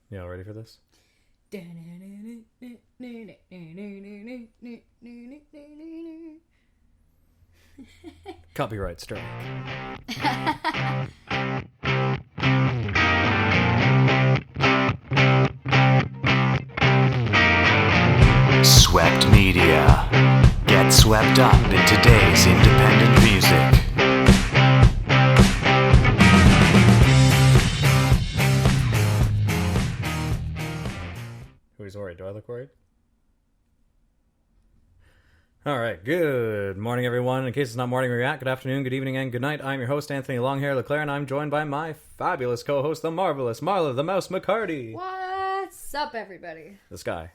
You all ready for this? Copyright strike. Swept Media. Get swept up in today's independent music. Who's worried? Do I look worried? All right. Good morning, everyone. In case it's not morning where you're at, good afternoon, good evening, and good night. I'm your host, Anthony Longhair Leclair, and I'm joined by my fabulous co-host, the marvelous Marla, the mouse McHardy. What's up, everybody? The sky.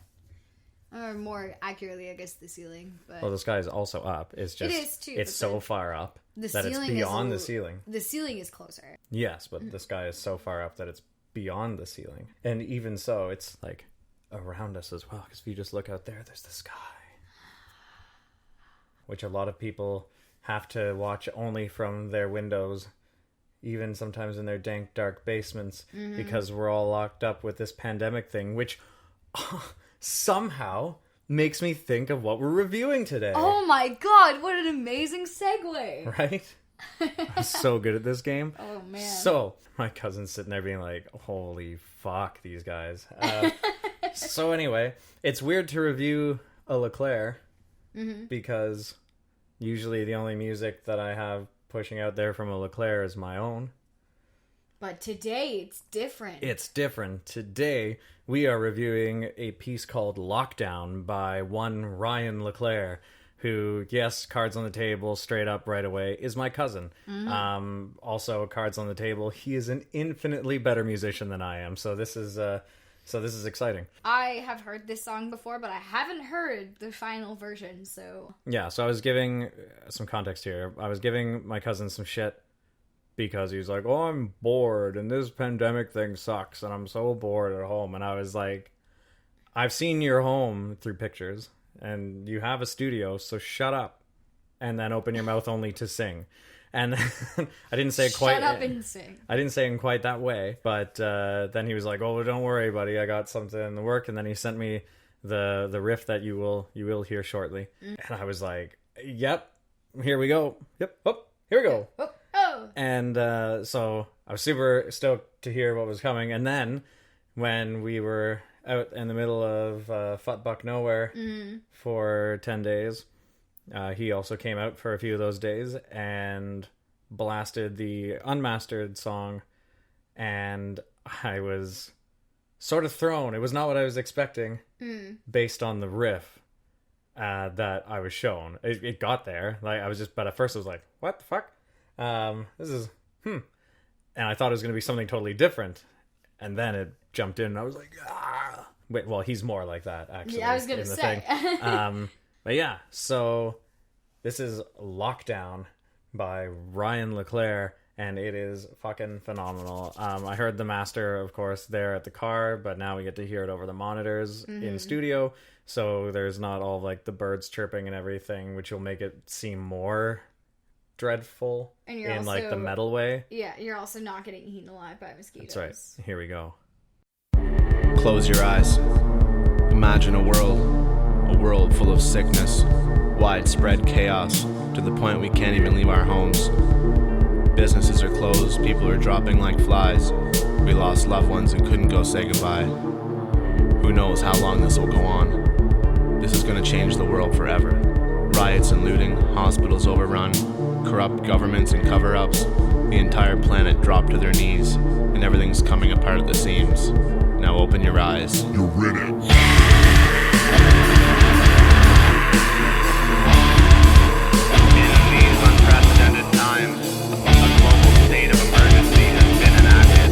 Or more accurately, I guess, the ceiling. But Well, the sky is also up. It's just, it is too. it's so far up that it's beyond the ceiling. The ceiling is closer. Yes, but the sky is so far up that it's beyond the ceiling. And even so, it's like around us as well, because if you just look out there, there's the sky, which a lot of people have to watch only from their windows, even sometimes in their dank, dark basements, because we're all locked up with this pandemic thing, which somehow makes me think of what we're reviewing today. Oh my god, what an amazing segue! Right? I'm so good at this game. Oh man. So, my cousin's sitting there being like, holy fuck, these guys. So anyway, it's weird to review a Leclair because usually the only music that I have pushing out there from a Leclair is my own. But today, it's different. It's different. Today, we are reviewing a piece called Lockdown by one Ryan Leclair, who, yes, cards on the table, straight up right away, is my cousin. Also, cards on the table, he is an infinitely better musician than I am, so this is exciting. I have heard this song before, but I haven't heard the final version, so... Yeah, so I was giving some context here. I was giving my cousin some shit because he was like, oh, I'm bored, and this pandemic thing sucks, and I'm so bored at home. And I was like, I've seen your home through pictures, and you have a studio, so shut up, and then open your mouth only to sing. And I didn't say it quite... Shut up and sing. I didn't say it in quite that way, but then he was like, oh, don't worry, buddy, I got something in the work, and then he sent me the riff that you will hear shortly. And I was like, yep, here we go. Yep, oh, here we go. Oh. And so I was super stoked to hear what was coming. And then when we were out in the middle of Futbuck Nowhere for 10 days, he also came out for a few of those days and blasted the unmastered song. And I was sort of thrown. It was not what I was expecting based on the riff that I was shown. It got there. Like I was just, but at first I was like, what the fuck? This is, and I thought it was going to be something totally different. And then it jumped in and I was like, ah. Wait, well, he's more like that, actually. Yeah, I was going to say. But yeah, so this is Lockdown by Ryan Leclair, and it is fucking phenomenal. I heard the master, of course, there at the car, but now we get to hear it over the monitors in studio, so there's not all like the birds chirping and everything, which will make it seem more dreadful And you're in also, like the metal way. Yeah, you're also not getting eaten alive by mosquitoes. That's right. Here we go. Close your eyes. Imagine a world full of sickness, widespread chaos, to the point we can't even leave our homes. Businesses are closed, people are dropping like flies. We lost loved ones and couldn't go say goodbye. Who knows how long this will go on? This is going to change the world forever. Riots and looting, hospitals overrun, corrupt governments and cover-ups. The entire planet dropped to their knees, and everything's coming apart at the seams. Now open your eyes. You're in it. In these unprecedented times, a global state of emergency has been enacted.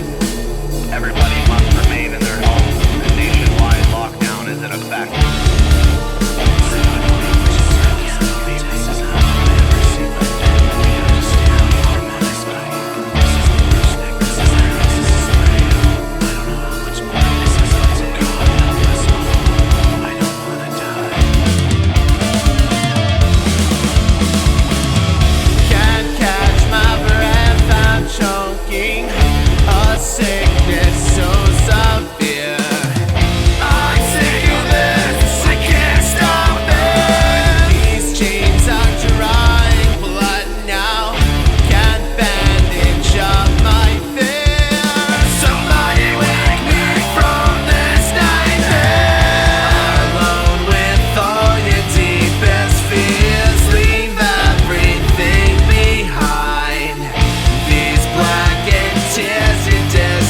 Everybody must remain in their homes. A nationwide lockdown is in effect.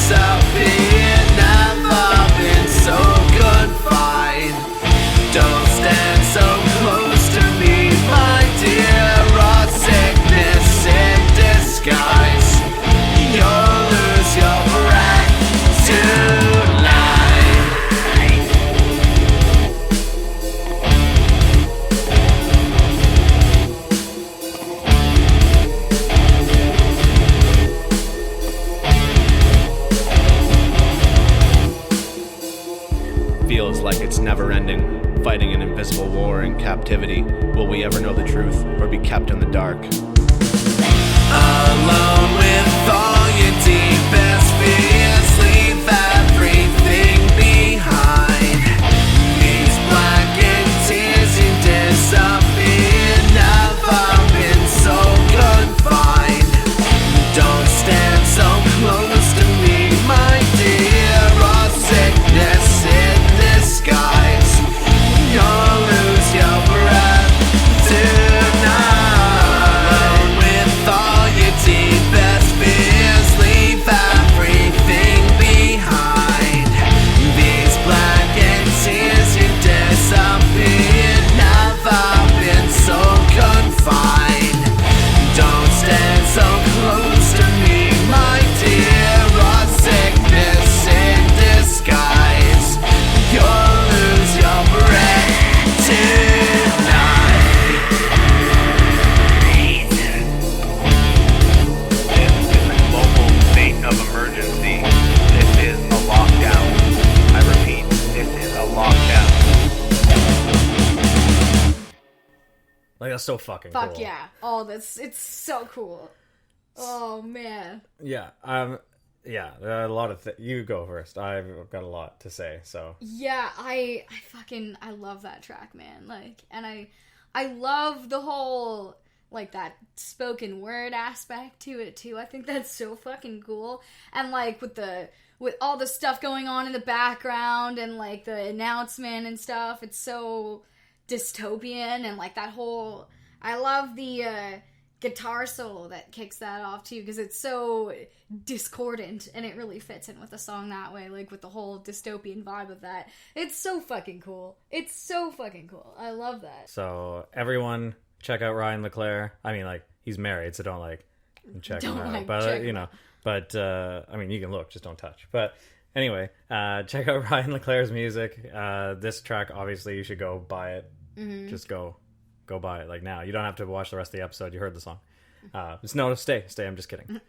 disappear. Never been so confined. Don't stand so close to me, my dear. Raw sickness in disguise. You'll lose your breath tonight. Feels like it's never ending, fighting an invisible war in captivity. Will we ever know the truth or be kept in the dark? Alone with all your deepest fears, leave everything behind. These blackened tears, you disappear. Never been so confined. Don't stand so close to me, my dear. Raw sickness in disguise. You'll lose your breath tonight. With all your deepest fears, leave everything behind. These blackened tears, you disappear. Never been so confined. Don't stand so close to me, my dear. Raw sickness in disguise. You'll lose your breath tonight. This is a global state of emergency. This is a lockdown. I repeat, this is a lockdown. Like, that's so fucking Fuck cool. yeah. Oh, it's so cool. Oh, man. Yeah. Yeah, there are a lot of you go first. I've got a lot to say, so. Yeah, I love that track, man. Like, and I love the whole, like, that spoken word aspect to it, too. I think that's so fucking cool. And, like, with all the stuff going on in the background and, like, the announcement and stuff, it's so dystopian. And, like, that whole, I love the guitar solo that kicks that off, too, because it's so discordant and it really fits in with the song that way, like, with the whole dystopian vibe of that. It's so fucking cool. It's so fucking cool. I love that. So, everyone, check out Ryan Leclair. I mean, like, he's married, so don't, like, check him Don't, out. like, But, check you him know, out. but, I mean, you can look, just don't touch. But, anyway, check out Ryan Leclair's music. This track, obviously, you should go buy it. Mm-hmm. Just go buy it, like, now. You don't have to watch the rest of the episode. You heard the song. No, stay. I'm just kidding.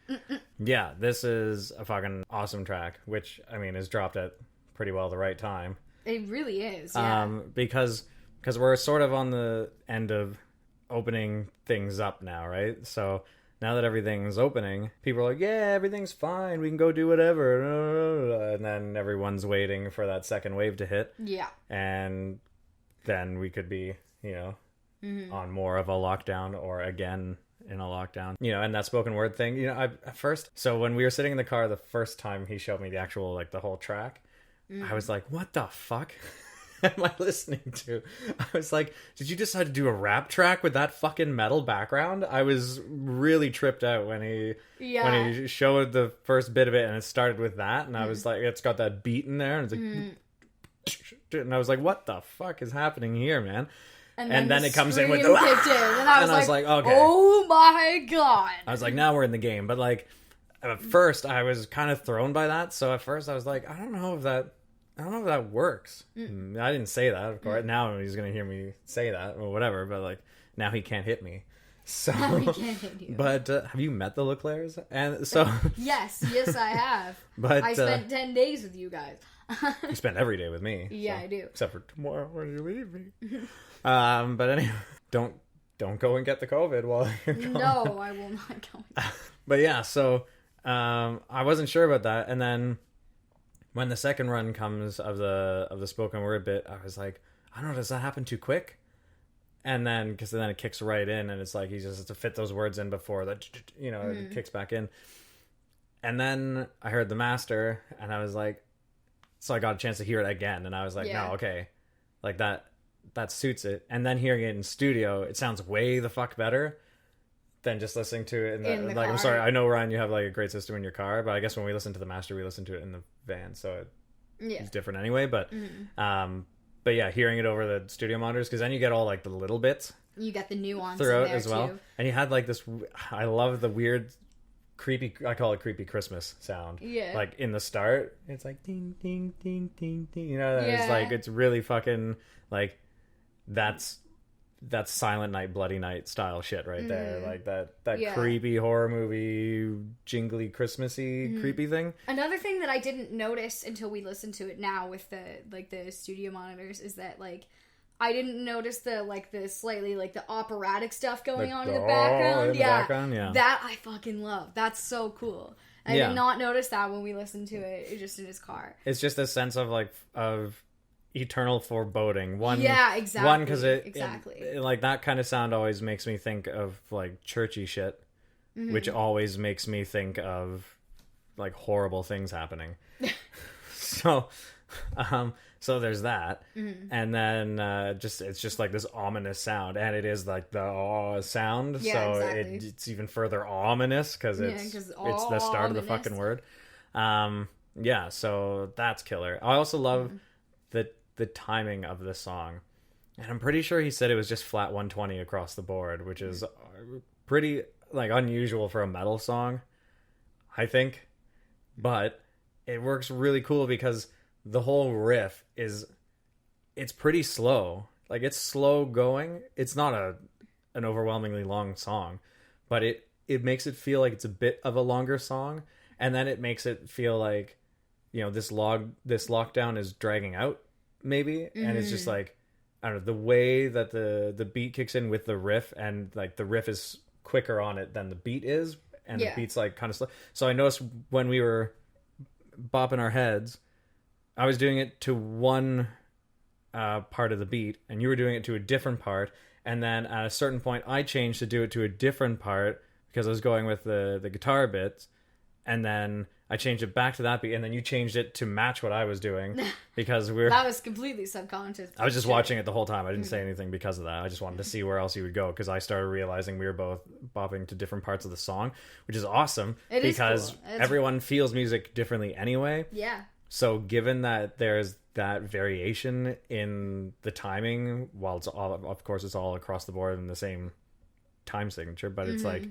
Yeah, this is a fucking awesome track, which, I mean, is dropped at pretty well the right time. It really is, yeah. Because we're sort of on the end of opening things up now, right? So now that everything's opening, people are like, yeah, everything's fine. We can go do whatever. And then everyone's waiting for that second wave to hit. Yeah. And then we could be, you know, on more of a lockdown or again in a lockdown, you know. And that spoken word thing, you know, at first, so when we were sitting in the car the first time he showed me the actual, like, the whole track, I was like, what the fuck am I listening to? I was like, did you decide to do a rap track with that fucking metal background? I was really tripped out when he showed the first bit of it and it started with that, and I was like, it's got that beat in there, and it's like, and I was like, what the fuck is happening here, man? And then it comes in with the kicked in, and I was like, okay. Oh my god. I was like, now we're in the game. But, like, at first I was kind of thrown by that. So at first I was like, I don't know if that works. I didn't say that, of course. Now he's gonna hear me say that or whatever. But, like, now he can't hit me. So, Now he can't hit you. But have you met the Leclairs? And so Yes, I have. But I spent 10 days with you guys. you spend every day with me. Yeah, so, I do. Except for tomorrow when you leave me. But anyway, don't go and get the COVID while you're gone. No, I will not go. But yeah, so I wasn't sure about that, and then when the second run comes of the spoken word bit, I was like, I don't know, does that happen too quick? And then because then it kicks right in, and it's like he just has to fit those words in before that, you know, it kicks back in. And then I heard the master, and I was like, so I got a chance to hear it again, and I was like, no, okay, like that suits it. And then hearing it in studio, it sounds way the fuck better. than just listening to it In the like, car. I'm sorry, I know, Ryan, you have like a great system in your car, but I guess when we listen to the master, we listen to it in the van, so it's different anyway. But but yeah, hearing it over the studio monitors, because then you get all like the little bits You get the nuance throughout in there as well, too. and you had like this. I love the weird, creepy. I call it creepy Christmas sound. Yeah. Like in the start, it's like ding ding ding ding ding. You know, it's Yeah. like it's really fucking like that's Silent Night, Bloody Night style shit right there. Like that Yeah. creepy horror movie, jingly Christmassy creepy thing. Another thing that I didn't notice until we listened to it now with the studio monitors is that like I didn't notice the slightly like the operatic stuff going on in the background. In the background, yeah. That I fucking love. That's so cool. I did not notice that when we listened to it just in his car. It's just a sense of like of eternal foreboding. One, exactly. One, because exactly. it like that kind of sound always makes me think of like churchy shit, which always makes me think of like horrible things happening. So there's that, and then it's just like this ominous sound, and it is like the sound, Yeah, so exactly. it's even further ominous because it's the start of the fucking word. Yeah, so that's killer. I also love the timing of the song, and I'm pretty sure he said it was just flat 120 across the board, which is pretty like unusual for a metal song, I think, but it works really cool because the whole riff it's pretty slow. Like it's slow going. It's not an overwhelmingly long song, but it makes it feel like it's a bit of a longer song, and then it makes it feel like, you know, this lockdown is dragging out maybe, and it's just like, I don't know, the way that the beat kicks in with the riff, and like the riff is quicker on it than the beat is, and the beat's like kind of slow. So I noticed when we were bopping our heads, I was doing it to one part of the beat, and you were doing it to a different part, and then at a certain point I changed to do it to a different part because I was going with the guitar bits, and then I changed it back to that beat, and then you changed it to match what I was doing because That was completely subconscious. I was just watching it the whole time. I didn't say anything because of that. I just wanted to see where else you would go, because I started realizing we were both bopping to different parts of the song, which is awesome. It is because cool. everyone feels music differently anyway. Yeah. So given that there's that variation in the timing, while it's all, of course, it's all across the board in the same time signature, but it's like,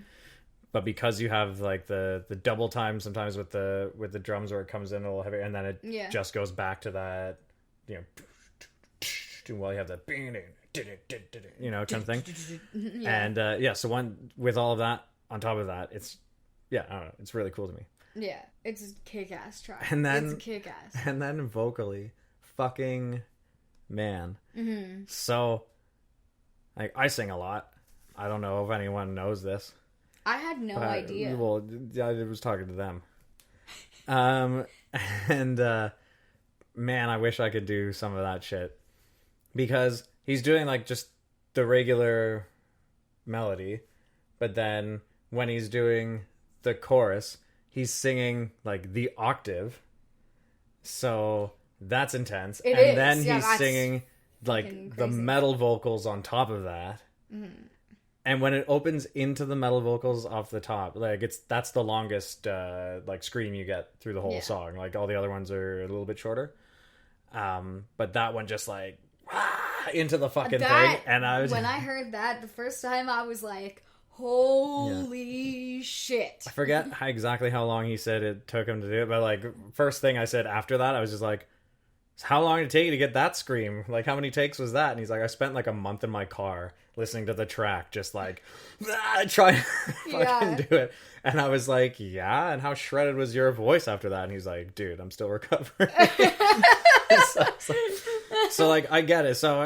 but because you have like the double time sometimes with the drums where it comes in a little heavier, and then it just goes back to that, you know, while you have that, you know, kind of thing. And so one with all of that on top of that, it's I don't know, it's really cool to me. Yeah, it's a kick-ass track. And then it's a kick-ass. And then vocally, fucking man. So, like, I sing a lot. I don't know if anyone knows this. I had no idea. Well, I was talking to them. And man, I wish I could do some of that shit, because he's doing like just the regular melody, but then when he's doing the chorus, he's singing like the octave, so that's intense. It and is. Then Yeah, he's that's singing like the crazy. metal vocals on top of that. And when it opens into the metal vocals off the top, like that's the longest like scream you get through the whole song. Like all the other ones are a little bit shorter, but that one just like into the fucking thing. And when I heard that the first time, I was like, holy shit. I forget exactly how long he said it took him to do it, but like first thing I said after that, I was just like, how long did it take you to get that scream? Like, how many takes was that? And he's like, I spent like a month in my car listening to the track, just like trying to fucking do it. And I was like, yeah, and how shredded was your voice after that? And he's like, dude, I'm still recovering. so like, I get it. So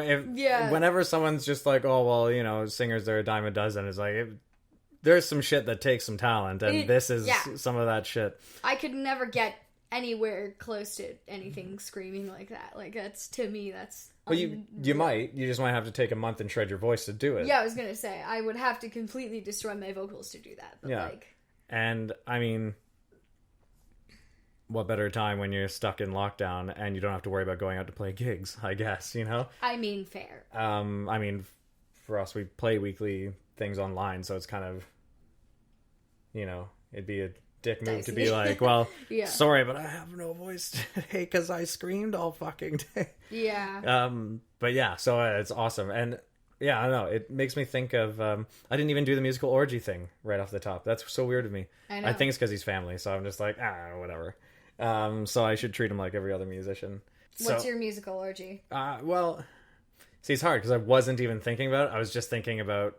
whenever someone's just like, oh, well, you know, singers, they're a dime a dozen, it's like, there's some shit that takes some talent, and this is some of that shit. I could never get anywhere close to anything screaming like that. Like, that's, to me, that's... Well, you just might have to take a month and shred your voice to do it. Yeah, I was gonna say, I would have to completely destroy my vocals to do that. But like... And, I mean, what better time when you're stuck in lockdown and you don't have to worry about going out to play gigs, I guess, you know? I mean, fair. I mean, for us, we play weekly things online, so it's kind of you know, it'd be a dick move Dicey. to be like, well, Yeah. sorry, but I have no voice today because I screamed all fucking day. Yeah. But yeah, so it's awesome. And yeah, I don't know. It makes me think of, I didn't even do the musical orgy thing right off the top. That's so weird to me. I know. I think it's because he's family. So I'm just like, whatever. So I should treat him like every other musician. What's your musical orgy? Well, see, it's hard because I wasn't even thinking about it. I was just thinking about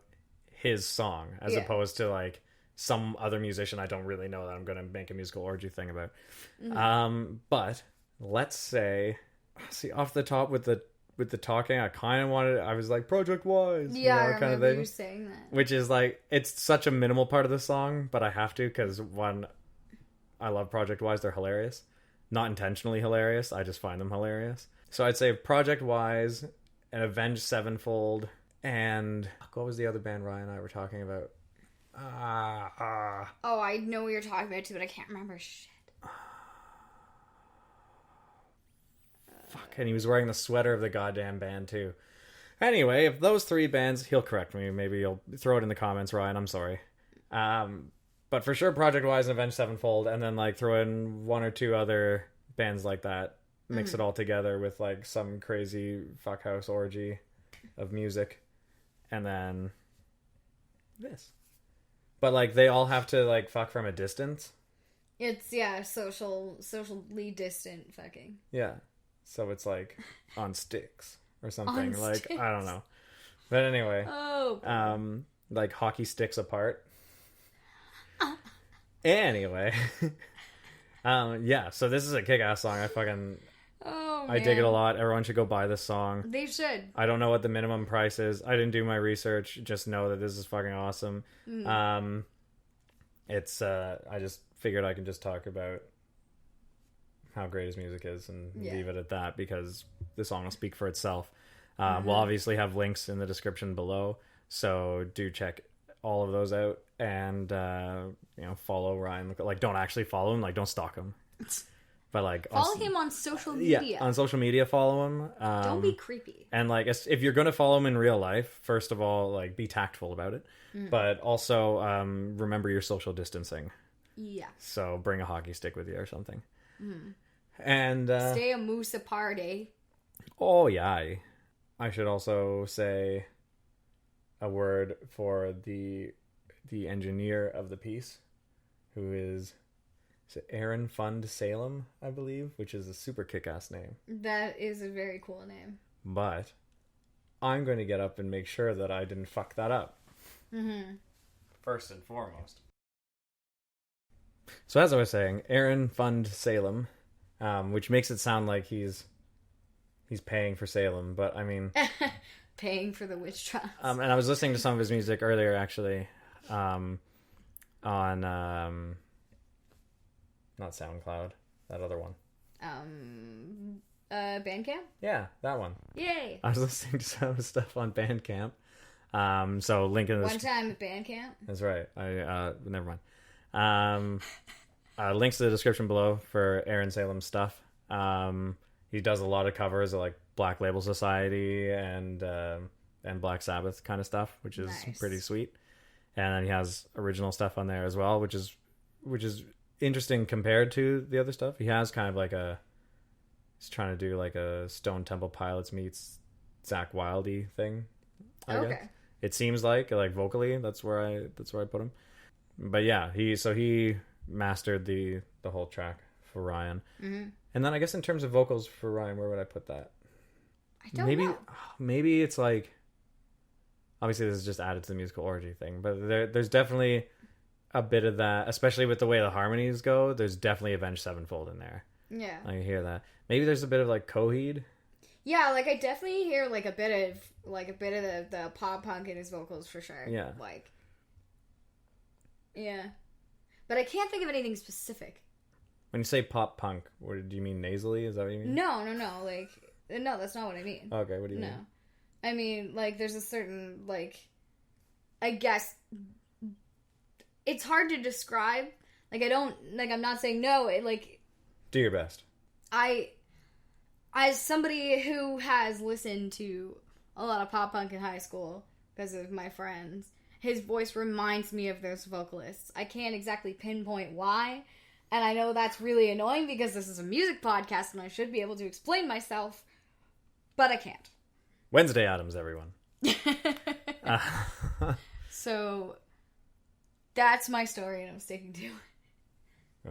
his song as opposed to like some other musician I don't really know that I'm going to make a musical orgy thing about. But let's say, see, off the top with the talking, I kind of wanted, I was like, Project Wise, Yeah, I kind of remember thing. you saying that. Which is like, it's such a minimal part of the song, but I have to because one, I love Project Wise. They're hilarious. Not intentionally hilarious. I just find them hilarious. So I'd say Project Wise and Avenged Sevenfold and what was the other band Ryan and I were talking about? Oh, I know what you're talking about too, but I can't remember shit. Fuck, and he was wearing the sweater of the goddamn band too. Anyway, if those three bands, he'll correct me. Maybe you'll throw it in the comments, Ryan. I'm sorry. But for sure, Project Wise and Avenged Sevenfold, and then like throw in one or two other bands like that. Mix it all together with like some crazy fuckhouse orgy of music, and then this. But like they all have to like fuck from a distance. It's socially distant fucking. Yeah, so it's like on sticks or something. On like sticks. I don't know. But anyway, Oh. like hockey sticks apart. Anyway, yeah. So this is a kick-ass song. Oh, I dig it a lot. Everyone should go buy this song. They should. I don't know what the minimum price is. I didn't do my research. Just know that this is fucking awesome. It's I just figured I can just talk about how great his music is and leave it at that because the song will speak for itself. We'll obviously have links in the description below, so do check all of those out and follow Ryan. Like, don't actually follow him. Like, don't stalk him. But like, Follow him on social media. Yeah, on social media, follow him. Don't be creepy. And like, if you're gonna follow him in real life, first of all, like, be tactful about it. But also, remember your social distancing. Yeah. So bring a hockey stick with you or something. And Stay a moose apart, eh? oh yeah, I should also say a word for the engineer of the piece, who is it Aaron Fund Salem, I believe, which is a super kick-ass name. That is a very cool name. But I'm going to get up and make sure that I didn't fuck that up. First and foremost. So as I was saying, Aaron Fund Salem, which makes it sound like he's paying for Salem, but I mean... Paying for the witch trials. and I was listening to some of his music earlier, actually, on not SoundCloud, that other one. Bandcamp? Yeah, that one. Yay! I was listening to some stuff on Bandcamp. So link in the One time at Bandcamp? That's right. Never mind. Links to the description below for Aaron Salem's stuff. He does a lot of covers of like Black Label Society and Black Sabbath kind of stuff, which is Nice. pretty sweet. And then he has original stuff on there as well, which is interesting compared to the other stuff. He has kind of like he's trying to do like a Stone Temple Pilots meets Zach Wilde thing. I Okay. guess. It seems like vocally that's where I put him. But yeah, he mastered the whole track for Ryan. And then I guess in terms of vocals for Ryan, where would I put that? I don't know. Maybe it's like, obviously this is just added to the musical orgy thing, but there's definitely a bit of that, especially with the way the harmonies go. There's definitely Avenged Sevenfold in there. Yeah. I hear that. Maybe there's a bit of like Coheed. Yeah, like I definitely hear like a bit of the pop punk in his vocals for sure. Yeah. Like, yeah, but I can't think of anything specific. When you say pop punk, what do you mean nasally? Is that what you mean? No, like no, that's not what I mean. Okay, what do you No, mean? I mean like there's a certain like, I guess it's hard to describe. Like I'm not saying no. Do your best. As somebody who has listened to a lot of pop punk in high school because of my friends, his voice reminds me of those vocalists. I can't exactly pinpoint why, and I know that's really annoying because this is a music podcast and I should be able to explain myself, but I can't. Wednesday Addams, everyone. So that's my story, and I'm sticking to it.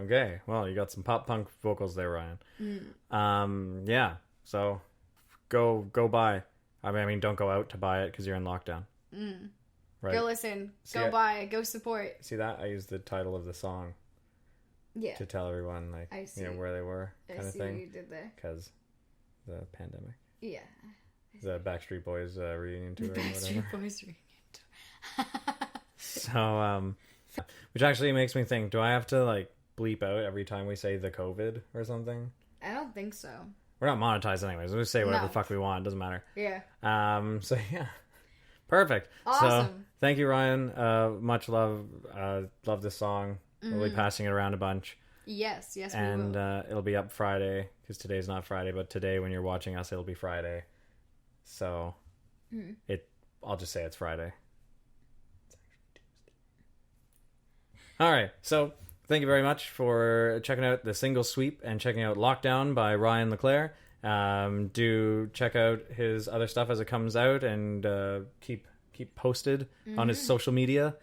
Okay, well, you got some pop punk vocals there, Ryan. Yeah, so go buy. I mean, don't go out to buy it because you're in lockdown. Right. Go listen, See, go buy, go support. See that? I used the title of the song Yeah, to tell everyone, like, I see. where they were, kind I of see what you thing. did there. Because the pandemic. Yeah. The Backstreet Boys reunion tour or whatever. Backstreet Boys reunion. So, which actually makes me think, do I have to, like, bleep out every time we say the COVID or something? I don't think so. We're not monetized anyways. We say whatever No. the fuck we want. It doesn't matter. Yeah. So, yeah. Perfect. Awesome. So, thank you, Ryan. Much love. Love this song. We'll be passing it around a bunch. Yes, we And will. it'll be up Friday, because today's not Friday, but today when you're watching us, it'll be Friday. So, I'll just say it's Friday. It's actually Tuesday. All right. So, thank you very much for checking out the single sweep and checking out Lockdown by Ryan Leclair. Do check out his other stuff as it comes out, and keep posted on his social media,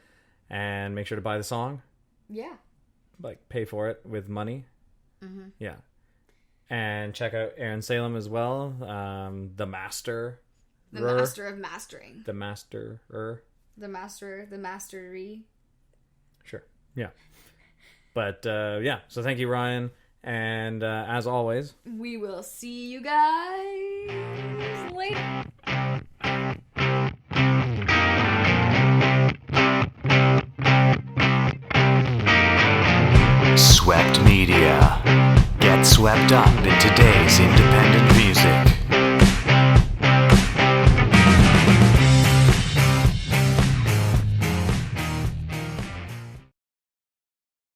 and make sure to buy the song. Yeah. Like, pay for it with money. Yeah. And check out Aaron Salem as well. The Master. The master of mastering. The Masterer. The mastery. Sure. Yeah. But, yeah. So thank you, Ryan. And as always, We will see you guys later. Swept Media. Get swept up in today's independent